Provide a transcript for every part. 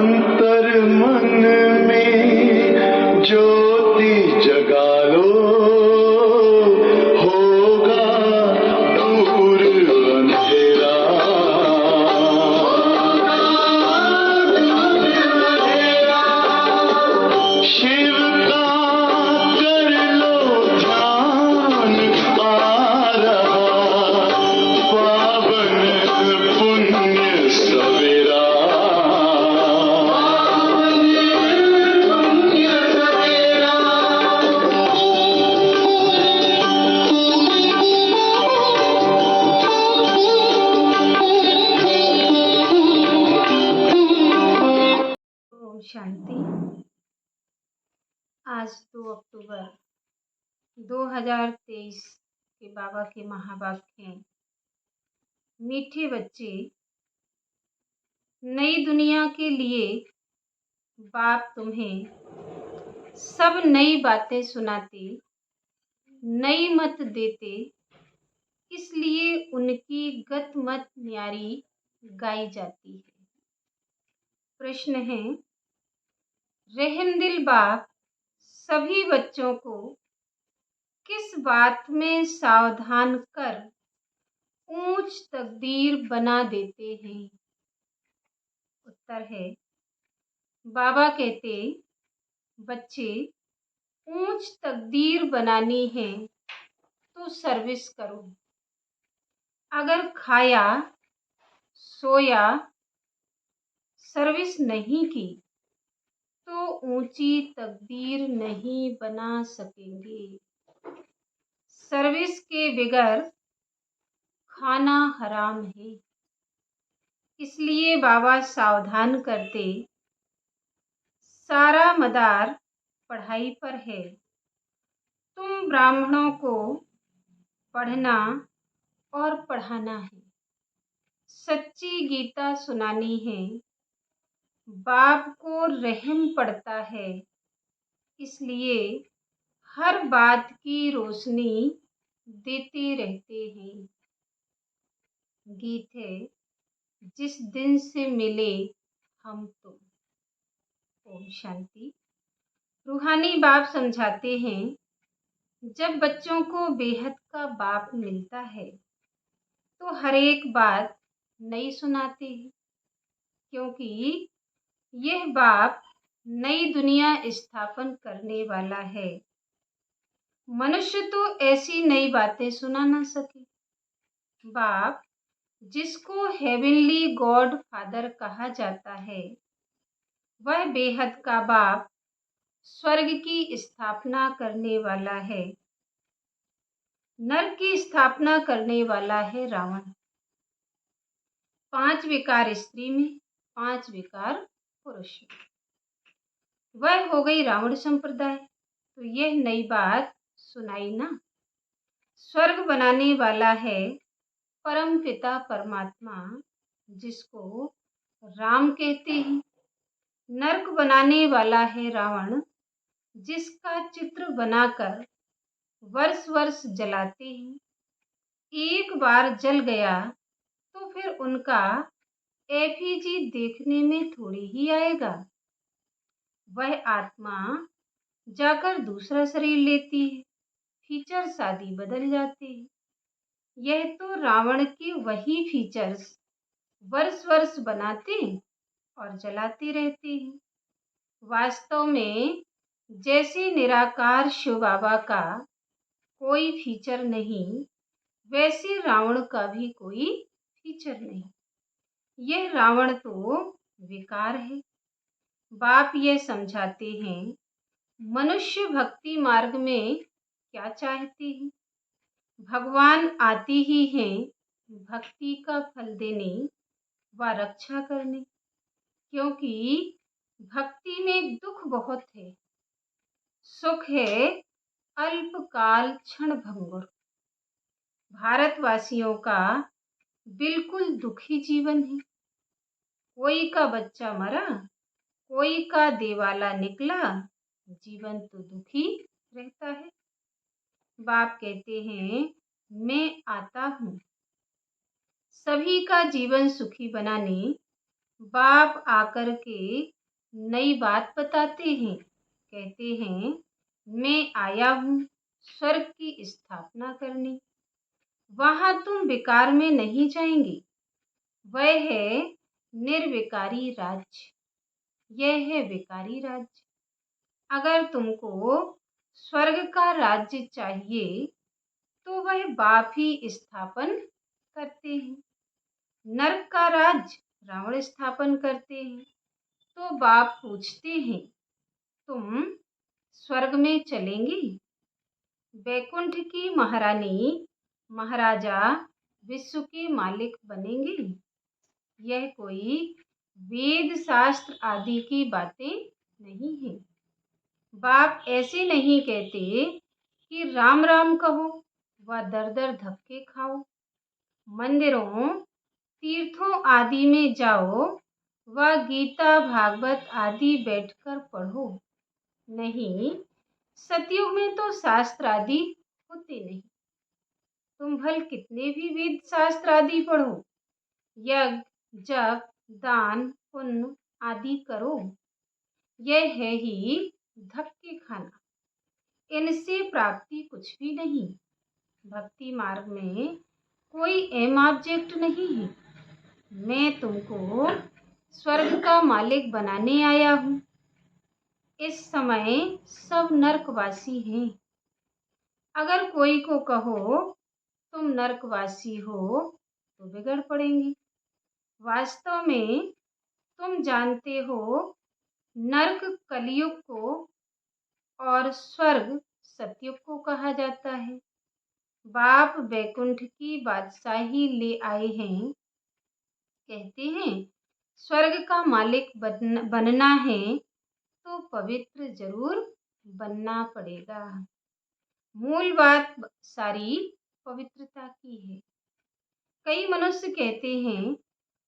अंतर मन में ज्योति जगा लो, होगा दूर अंधेरा। शिव का कर लो ध्यान, आ रहा पावन पुण्य सवेरा। ओम शांति। आज 2 अक्टूबर 2023 के बाबा के महावाक्य हैं। मीठे बच्चे, नई दुनिया के लिए बाप तुम्हें सब नई बातें सुनाते, नई मत देते, इसलिए उनकी गत मत न्यारी गाई जाती है। प्रश्न है, रहमदिल बाप सभी बच्चों को किस बात में सावधान कर ऊंच तकदीर बना देते हैं? उत्तर है, बाबा कहते, बच्चे, ऊंच तकदीर बनानी है तो सर्विस करो। अगर खाया, सोया, सर्विस नहीं की तो ऊंची तकदीर नहीं बना सकेंगे। सर्विस के बगैर खाना हराम है। इसलिए बाबा सावधान करते, सारा मदार पढ़ाई पर है। तुम ब्राह्मणों को पढ़ना और पढ़ाना है, सच्ची गीता सुनानी है। बाप को रहम पड़ता है, इसलिए हर बात की रोशनी देते रहते हैं। गीत है, जिस दिन से मिले हम तुम। ओम शांति। रूहानी बाप समझाते हैं, जब बच्चों को बेहद का बाप मिलता है तो हर एक बात नई सुनाते हैं, क्योंकि यह बाप नई दुनिया स्थापन करने वाला है। मनुष्य तो ऐसी नई बातें सुना ना सके। बाप, जिसको हेवनली गॉड फादर कहा जाता है, वह बेहद का बाप स्वर्ग की स्थापना करने वाला है। नरक की स्थापना करने वाला है रावण। 5 विकार स्त्री में, 5 विकार पुरुष में। वह हो गई रावण संप्रदाय। तो यह नई बात सुनाई ना। स्वर्ग बनाने वाला है परम पिता परमात्मा, जिसको राम कहते हैं। नरक बनाने वाला है रावण, जिसका चित्र बनाकर वर्ष वर्ष जलाते हैं। एक बार जल गया तो फिर उनका एफीजी देखने में थोड़ी ही आएगा। वह आत्मा जाकर दूसरा शरीर लेती है, फीचर्स आदि बदल जाते हैं। यह तो रावण के वही फीचर्स वर्ष वर्ष बनाते और जलाते रहते हैं। वास्तव में जैसे निराकार शिव बाबा का कोई फीचर नहीं, वैसे रावण का भी कोई फीचर नहीं। यह रावण तो विकार है। बाप यह समझाते हैं, मनुष्य भक्ति मार्ग में क्या चाहते हैं? भगवान आते ही हैं भक्ति का फल देने व रक्षा करने, क्योंकि भक्ति में दुख बहुत है। सुख है अल्पकाल क्षण भंगुर। भारतवासियों का बिल्कुल दुखी जीवन है। कोई का बच्चा मरा, कोई का देवाला निकला, जीवन तो दुखी रहता है। बाप कहते हैं, मैं आता हूँ सभी का जीवन सुखी बनाने, बाप आकर के नई बात बताते हैं, कहते हैं मैं आया हूँ स्वर्ग की स्थापना करने। वहां तुम विकार में नहीं जाएंगे। वह है निर्विकारी राज्य। यह है विकारी राज्य। अगर तुमको स्वर्ग का राज्य चाहिए तो वह बाप ही स्थापन करते हैं। नरक का राज्य रावण स्थापन करते हैं। तो बाप पूछते हैं तुम स्वर्ग में चलेंगी? बैकुंठ की महारानी महाराजा विश्व के मालिक बनेंगे। यह कोई वेद शास्त्र आदि की बातें नहीं है। बाप ऐसे नहीं कहते कि राम राम कहो व दर दर धक्के खाओ, मंदिरों तीर्थों आदि में जाओ व गीता भागवत आदि बैठकर पढ़ो। नहीं, सतयुग में तो शास्त्र आदि होते नहीं। तुम भल कितने भी वेद शास्त्र आदि पढ़ो, यज्ञ जप दान पुण्य आदि करो, यह है ही धक्के खाना। इनसे प्राप्ति कुछ भी नहीं। भक्ति मार्ग में कोई एम ऑब्जेक्ट नहीं है। मैं तुमको स्वर्ग का मालिक बनाने आया हूँ। इस समय सब नरकवासी हैं। अगर कोई को कहो तुम नरकवासी हो तो बिगड़ पड़ेंगे। वास्तव में तुम जानते हो नरक कलयुग को और स्वर्ग सतयुग को कहा जाता है। बाप बैकुंठ की बादशाही ले आए हैं। कहते हैं स्वर्ग का मालिक बनना है तो पवित्र जरूर बनना पड़ेगा। मूल बात सारी पवित्रता की है। कई मनुष्य कहते हैं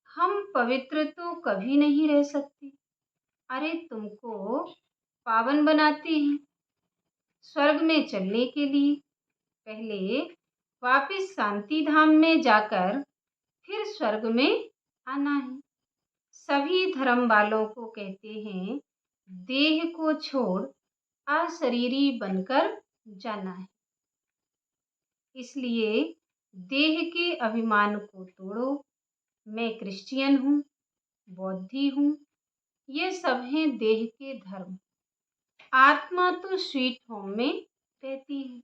हम पवित्र तो कभी नहीं रह सकते। अरे तुमको पावन बनाते हैं स्वर्ग में चलने के लिए। पहले वापिस शांति धाम में जाकर फिर स्वर्ग में आना है। सभी धर्म वालों को कहते हैं देह को छोड़ अशरीरी बनकर जाना है। इसलिए देह के अभिमान को तोड़ो। मैं क्रिश्चियन हूँ, बौद्धि हूँ, ये सब हैं देह के धर्म। आत्मा तो स्वीट होम में रहती है।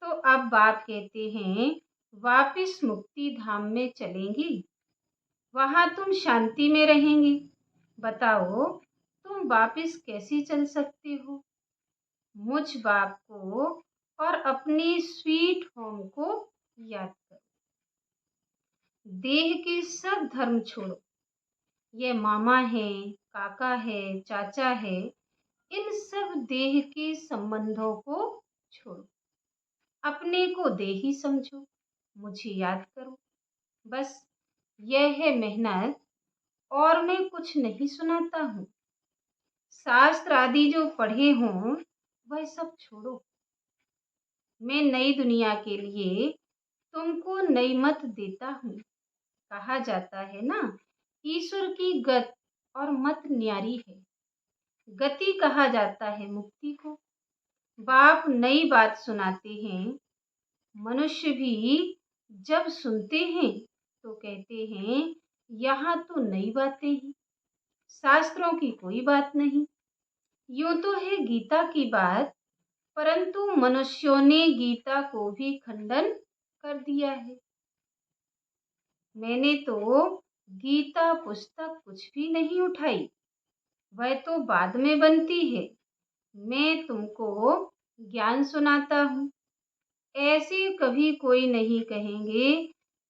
तो अब बाप कहते हैं वापिस मुक्ति धाम में चलेंगी, वहां तुम शांति में रहेंगी। बताओ तुम वापिस कैसे चल सकते हो? मुझ बाप को और अपने स्वीट होम को याद करो। देह के सब धर्म छोड़ो। ये मामा है, काका है, चाचा है, इन सब देह के संबंधों को छोड़ो। अपने को देही समझो, मुझे याद करो। बस यह है मेहनत, और मैं कुछ नहीं सुनाता हूँ। शास्त्र आदि जो पढ़े हों वह सब छोड़ो। मैं नई दुनिया के लिए तुमको नई मत देता हूँ। कहा जाता है ना, ईश्वर की गत और मत न्यारी है। गति कहा जाता है मुक्ति को। बाप नई बात सुनाते हैं। मनुष्य भी जब सुनते हैं तो कहते हैं यहाँ तो नई बातें हैं, शास्त्रों की कोई बात नहीं। यूं तो है गीता की बात, परंतु मनुष्यों ने गीता को भी खंडन कर दिया है। मैंने तो गीता पुस्तक कुछ भी नहीं उठाई, वह तो बाद में बनती है। मैं तुमको ज्ञान सुनाता हूँ। ऐसे कभी कोई नहीं कहेंगे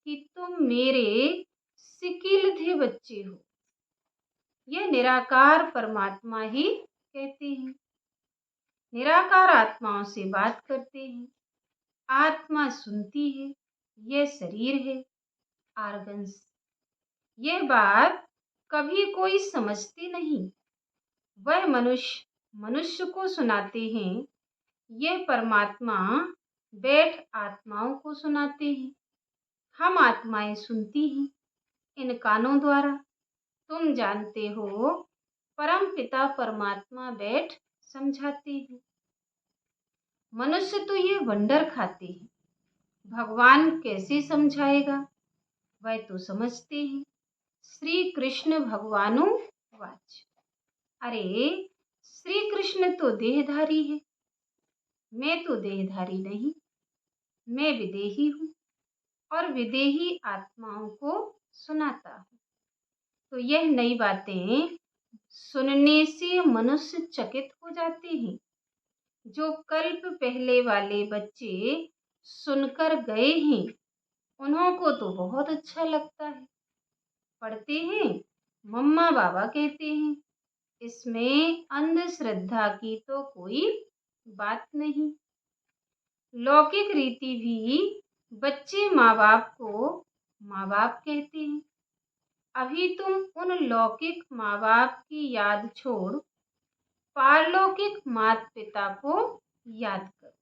कि तुम मेरे सिकिलधे बच्चे हो। यह निराकार परमात्मा ही कहते हैं। निराकार आत्माओं से बात करते हैं। आत्मा सुनती है। यह शरीर है, आर्गन्स। यह बात कभी कोई समझते नहीं। वह मनुष्य को सुनाते हैं। यह परमात्मा बैठ आत्माओं को सुनाते हैं। हम आत्माएं सुनती हैं इन कानों द्वारा। तुम जानते हो, परम पिता परमात्मा बैठ समझाते हैं। मनुष्य तो ये वंडर खाते हैं, भगवान कैसे समझाएगा, वह तो समझते हैं। श्री कृष्ण भगवानो वाच। अरे, श्री कृष्ण तो देहधारी है, मैं तो देहधारी नहीं, मैं विदेही हूँ और विदेही आत्माओं को सुनाता हूँ। तो यह नई बातें सुनने से मनुष्य चकित हो जाते हैं। जो कल्प पहले वाले बच्चे सुनकर गए हैं, उन्हों को तो बहुत अच्छा लगता है। पढ़ते हैं, मम्मा बाबा कहते हैं, इसमें अंधश्रद्धा की तो कोई बात नहीं। लौकिक रीति भी बच्चे माँ बाप को माँ बाप कहते हैं। अभी तुम उन लौकिक माँ बाप की याद छोड़ पारलौकिक माता पिता को याद करो।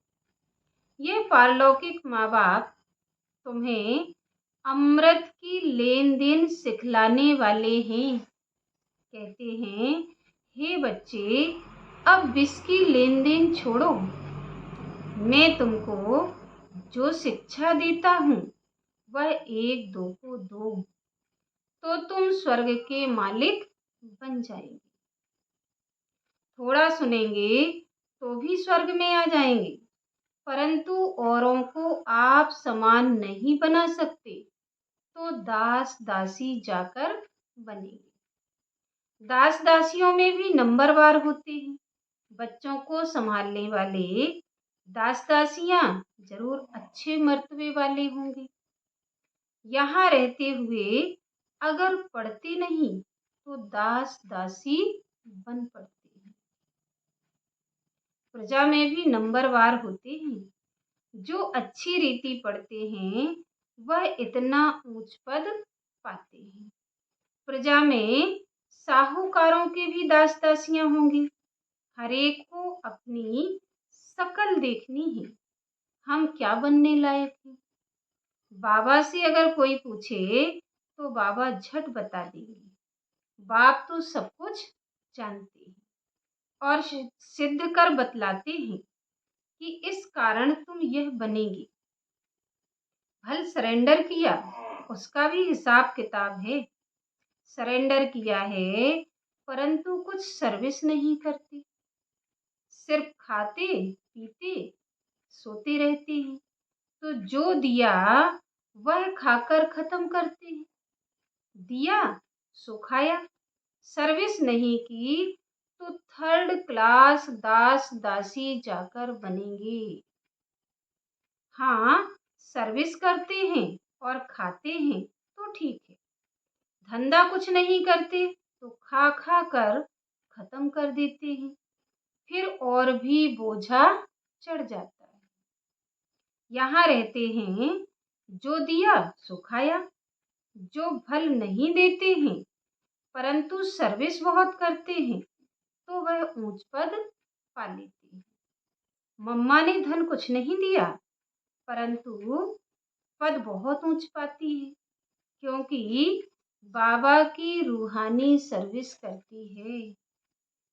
ये पारलौकिक माँ बाप तुम्हें अमृत की लेन देन सिखलाने वाले हैं। कहते हैं, हे बच्चे, अब विष की लेन देन छोड़ो, मैं तुमको जो शिक्षा देता हूँ वह 1-2 को दो, तो तुम स्वर्ग के मालिक बन जाएंगे। थोड़ा सुनेंगे तो भी स्वर्ग में आ जाएंगे, परंतु औरों को आप समान नहीं बना सकते, तो दास दासी जाकर बनेंगे। दास दासियों में भी नंबरवार होते हैं। बच्चों को संभालने वाले दास दासियां जरूर अच्छे मर्तबे वाले होंगे। यहाँ रहते हुए अगर पढ़ते नहीं तो दास दासी बन पड़ते हैं। प्रजा में भी नंबरवार होते हैं। जो अच्छी रीति पढ़ते हैं वह इतना ऊंच पद पाते हैं। प्रजा में साहूकारों के भी दास दासियां होंगी। हरेक को अपनी शकल देखनी है, हम क्या बनने लायक हैं। बाबा से अगर कोई पूछे तो बाबा झट बता देंगे। बाप तो सब कुछ जानते हैं और सिद्ध कर बतलाते हैं कि इस कारण तुम यह बनेंगे। भल सरेंडर किया, उसका भी हिसाब किताब है। सरेंडर किया है परंतु कुछ सर्विस नहीं करते, सिर्फ खाते पीते सोते रहते हैं। तो जो दिया वह खाकर खत्म करते हैं। दिया सो खाया, सर्विस नहीं की तो थर्ड क्लास दास दासी जाकर बनेंगे। हाँ, सर्विस करते हैं और खाते हैं तो ठीक है। धंधा कुछ नहीं करते तो खा खा कर खत्म कर देते हैं, फिर और भी बोझा चढ़ जाता है। यहाँ रहते हैं, जो दिया सो खाया, जो फल नहीं देते हैं परंतु सर्विस बहुत करते हैं तो वह ऊंच पद पा लेते हैं। मम्मा ने धन कुछ नहीं दिया परंतु पद बहुत ऊंच पाती है, क्योंकि बाबा की रूहानी सर्विस करती है।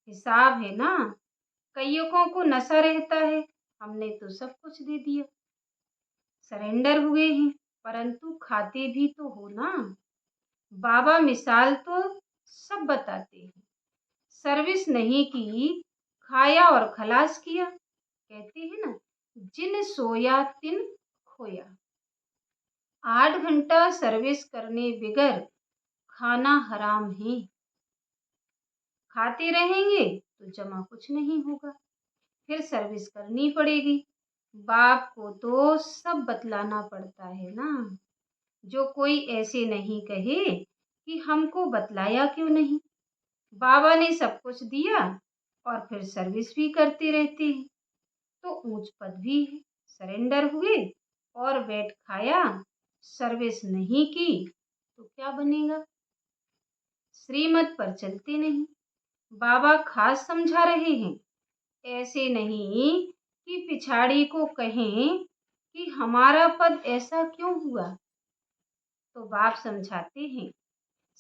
हिसाब है ना, कईयों को नशा रहता है, हमने तो सब कुछ दे दिया। सरेंडर हुए हैं परंतु खाते भी तो हो ना। बाबा मिसाल तो सब बताते हैं। सर्विस नहीं की, खाया और खलास किया। कहते हैं ना, जिन सोया तिन खोया। 8 घंटा सर्विस करने बिगर खाना हराम है। खाते रहेंगे तो जमा कुछ नहीं होगा, फिर सर्विस करनी पड़ेगी। बाप को तो सब बतलाना पड़ता है ना। जो कोई ऐसे नहीं कहे कि हमको बतलाया क्यों नहीं। बाबा ने सब कुछ दिया और फिर सर्विस भी करते रहते हैं, तो ऊंच पद भी है। सरेंडर हुए और बैठ खाया, सर्विस नहीं की तो क्या बनेगा। श्रीमत पर चलते नहीं। बाबा खास समझा रहे हैं, ऐसे नहीं कि पिछाड़ी को कहें कि हमारा पद ऐसा क्यों हुआ। तो बाप समझाते हैं,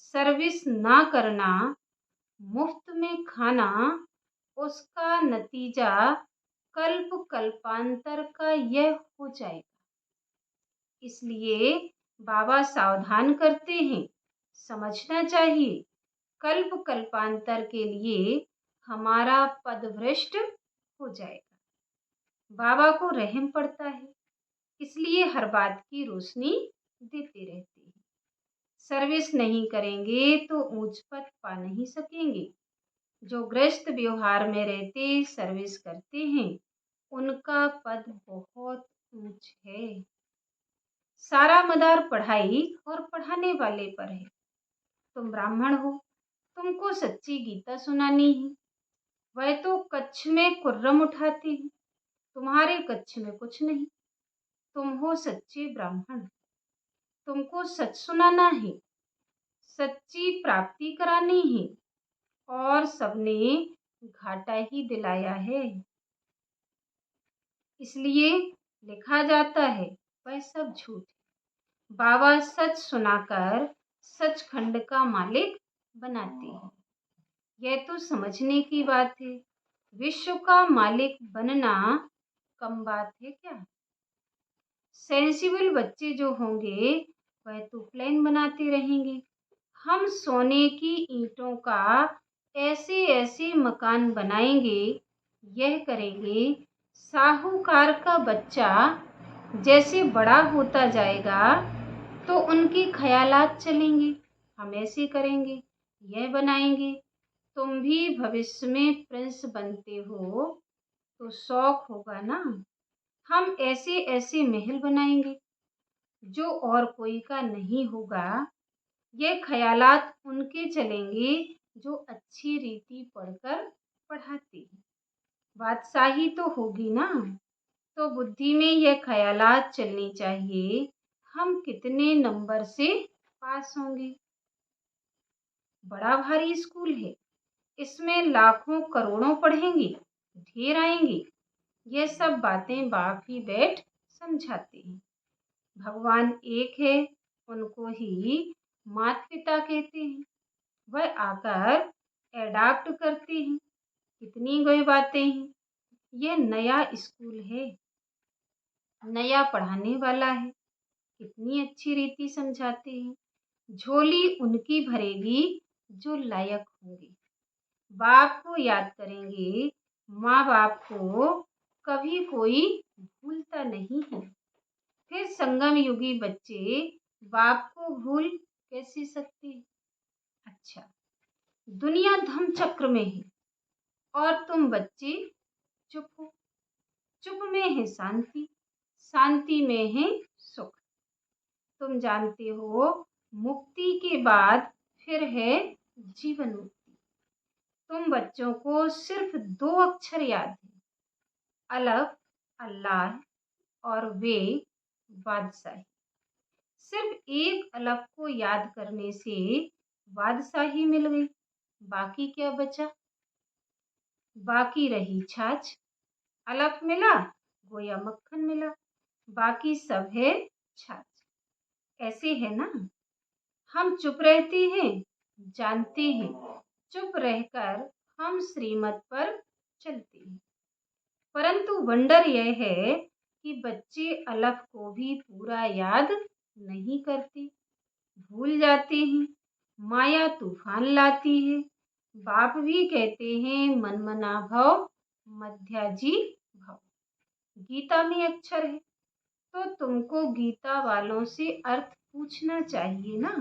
सर्विस ना करना, मुफ्त में खाना, उसका नतीजा कल्प कल्पांतर का यह हो जाएगा। इसलिए बाबा सावधान करते हैं, समझना चाहिए कल्प कल्पांतर के लिए हमारा पद भ्रष्ट हो जाएगा। बाबा को रहम पड़ता है, इसलिए हर बात की रोशनी देते रहते हैं। सर्विस नहीं करेंगे तो ऊंच पद पा नहीं सकेंगे। जो गृहस्थ व्यवहार में रहते सर्विस करते हैं, उनका पद बहुत ऊंच है। सारा मदार पढ़ाई और पढ़ाने वाले पर है। तुम ब्राह्मण हो, तुमको सच्ची गीता सुनानी है। वह तो कच्छ में कुर्रम उठाती है, तुम्हारे कच्छ में कुछ नहीं। तुम हो सच्चे ब्राह्मण, तुमको सच सुनाना है, सच्ची प्राप्ति करानी है, और सबने घाटा ही दिलाया है। इसलिए लिखा जाता है वह सब झूठ है। बाबा सच सुनाकर सचखंड का मालिक बनाते हैं। यह तो समझने की बात है। विश्व का मालिक बनना कम बात है क्या? सेंसिबल बच्चे जो होंगे वह तो प्लान बनाते रहेंगे। हम सोने की ईंटों का ऐसे ऐसे मकान बनाएंगे, यह करेंगे। साहूकार का बच्चा जैसे बड़ा होता जाएगा तो उनके ख्यालात चलेंगे, हम ऐसे करेंगे, यह बनाएंगे। तुम भी भविष्य में प्रिंस बनते हो तो शौक होगा ना, हम ऐसे ऐसे महल बनाएंगे जो और कोई का नहीं होगा। ये ख्यालात उनके चलेंगे जो अच्छी रीति पढ़कर पढ़ाते हैं। बादशाही तो होगी ना, तो बुद्धि में यह ख्यालात चलनी चाहिए, हम कितने नंबर से पास होंगे। बड़ा भारी स्कूल है, इसमें लाखों करोड़ों पढ़ेंगे, ढेर आएंगे। यह सब बातें बाप ही बैठ समझाते हैं। भगवान एक है, उनको ही माता पिता कहते हैं। वह आकर एडाप्ट करते हैं। कितनी गई बातें हैं। यह नया स्कूल है, नया पढ़ाने वाला है, कितनी अच्छी रीति समझाते हैं। झोली उनकी भरेगी जो लायक होंगे। बाप को याद करेंगे, माँ बाप को कभी कोई भूलता नहीं है। फिर संगम युगी बच्चे बाप को भूल कैसे सकते हैं? अच्छा, दुनिया धम चक्र में है और तुम बच्चे चुप हो। चुप में है शांति, शांति में है सुख। तुम जानते हो मुक्ति के बाद फिर है जीवन मुक्ति। तुम बच्चों को सिर्फ 2 अक्षर याद है, अलफ अल्लाह और वे बादशाही। सिर्फ एक अलफ को याद करने से बादशाही मिल गई, बाकी क्या बचा? बाकी रही छाछ। अलफ मिला, गोया मक्खन मिला, बाकी सब है छाछ। ऐसे है ना, हम चुप रहते हैं, जानते हैं, चुप रहकर हम श्रीमत पर चलते हैं। परंतु वंडर यह है कि बच्चे अलफ को भी पूरा याद नहीं करते, भूल जाते हैं। माया तूफान लाती है। बाप भी कहते हैं मनमना भव, मध्याजी भव। गीता में अक्षर है, तो तुमको गीता वालों से अर्थ पूछना चाहिए ना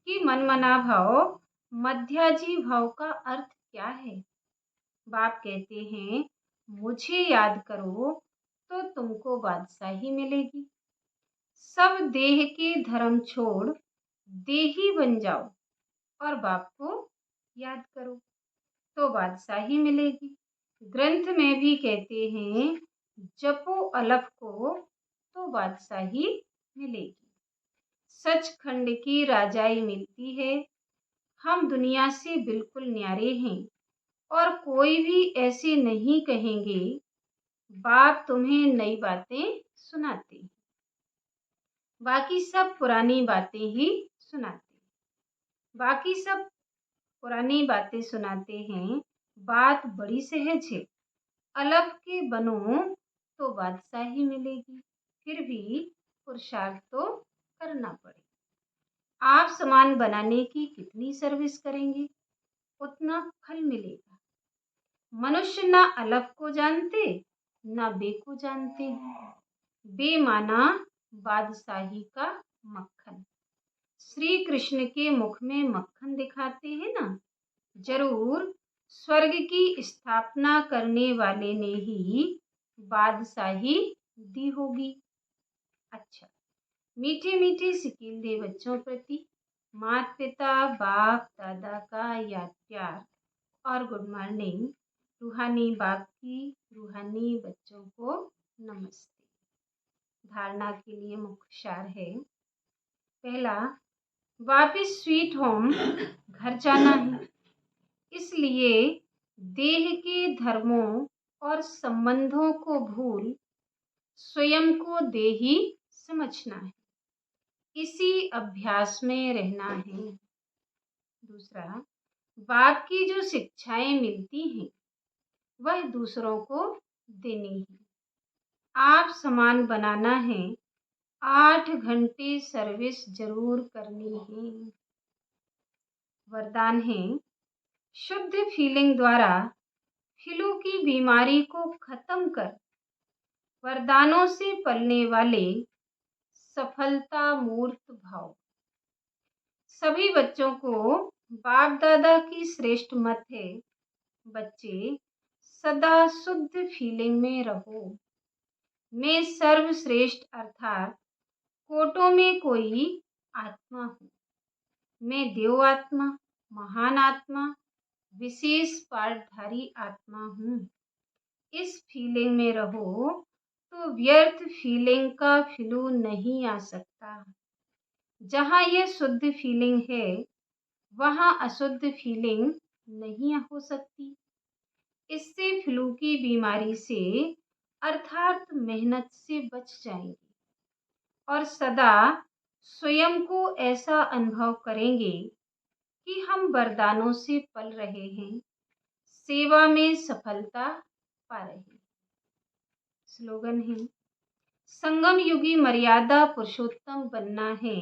कि मनमना भव, मध्याजी भव का अर्थ क्या है। बाप कहते हैं मुझे याद करो तो तुमको बादशाही मिलेगी। सब देह के धर्म छोड़ देही बन जाओ और बाप को याद करो तो बादशाही मिलेगी। ग्रंथ में भी कहते हैं जपो अलफ को तो बादशाही मिलेगी। सचखंड की राजाई मिलती है। हम दुनिया से बिल्कुल न्यारे हैं और कोई भी ऐसे नहीं कहेंगे। बाप तुम्हें नई बातें सुनाते, बाकी सब पुरानी बातें ही सुनाते। बाकी सब पुरानी बातें सुनाते हैं। बात बड़ी सहज है, अलग के बनो तो बादशाही मिलेगी, फिर भी पुरुषार्थ तो करना पड़े। आप सामान बनाने की कितनी सर्विस करेंगे, उतना फल मिलेगा। मनुष्य ना अलग को जानते, ना बे को जानते हैं। बे माना बादशाही का मक्खन। श्री कृष्ण के मुख में मक्खन दिखाते हैं ना, जरूर स्वर्ग की स्थापना करने वाले ने ही बादशाही दी होगी। अच्छा, मीठे मीठे सिकील बच्चों प्रति माता पिता बाप दादा का याद प्यार और गुड मॉर्निंग। रूहानी बाप की रूहानी बच्चों को नमस्ते। धारणा के लिए मुख्य सार है। पहला, वापिस स्वीट होम घर जाना है, इसलिए देह के धर्मों और संबंधों को भूल स्वयं को देही समझना है, इसी अभ्यास में रहना है। दूसरा, बाप की जो शिक्षाएं मिलती हैं वह दूसरों को देनी है। आप सामान बनाना है, 8 घंटे सर्विस जरूर करनी है। वरदान है, शुद्ध फीलिंग द्वारा फ्लू की बीमारी को खत्म कर वरदानों से पलने वाले सफलता मूर्त भाव। सभी बच्चों को बाप दादा की श्रेष्ठ मत है, बच्चे सदा शुद्ध फीलिंग में रहो। मैं सर्वश्रेष्ठ अर्थात कोटों में कोई आत्मा हूँ। मैं देव आत्मा, महान आत्मा, विशेष पाठधारी आत्मा हूँ। इस फीलिंग में रहो तो व्यर्थ फीलिंग का फ्लू नहीं आ सकता। जहाँ यह शुद्ध फीलिंग है वहाँ अशुद्ध फीलिंग नहीं हो सकती। इससे फ्लू की बीमारी से अर्थात मेहनत से बच जाएंगे और सदा स्वयं को ऐसा अनुभव करेंगे कि हम वरदानों से पल रहे हैं, सेवा में सफलता पा रहे हैं। स्लोगन है, संगम युगी मर्यादा पुरुषोत्तम बनना है,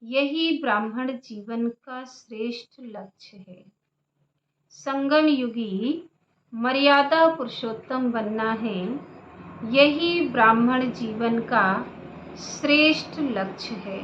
यही ब्राह्मण जीवन का श्रेष्ठ लक्ष्य है। संगम युगी मर्यादा पुरुषोत्तम बनना है, यही ब्राह्मण जीवन का श्रेष्ठ लक्ष्य है।